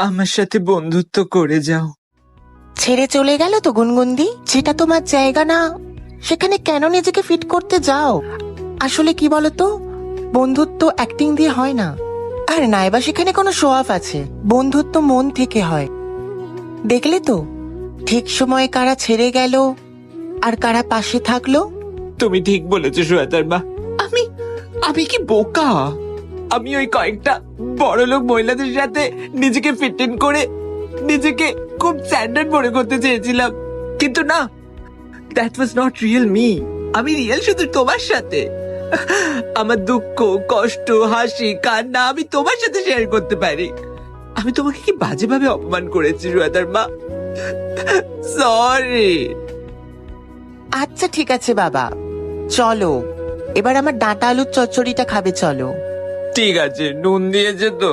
আমার সাথে বন্ধুত্ব করে যাও। ছেড়ে চলে গেল তো গুনগুনদি, যেটা তোমার জায়গা না সেখানে কেন নিজেকে ফিট করতে যাও? আসলে কি বলতো, বন্ধুত্ব অ্যাক্টিং দিয়ে হয় না, আর নাইবা সেখানে কোনো শো অফ আছে। বন্ধুত্ব মন থেকে হয়। দেখলে তো ঠিক সময়ে কারা ছেড়ে গেল আর কারা পাশে থাকলো। তুমি ঠিক বলেছো সুয়াতার মা। আমি আমি কি বোকা? আমি ওই কয়েকটা বড়লোক মহিলাদের সাথে নিজেকে ফিট ইন করে নিজেকে খুব স্ট্যান্ডার্ড মনে করতে চেয়েছিলাম, কিন্তু না, that was not real me. আমি রিয়েল শুধু তোমার সাথে। আমার দুঃখ, কষ্ট, হাসি, কান্না আমি তোমার সাথে শেয়ার করতে পারি। আমি তোমাকে কি বাজেভাবে অপমান করেছি সুয়াতার মা? সরি। আচ্ছা ঠিক আছে বাবা, চলো এবার আমার ডাঁটা আলুর চচ্চড়িটা খাবে, চলো। ঠিক আছে, নুন দিয়েছে তো?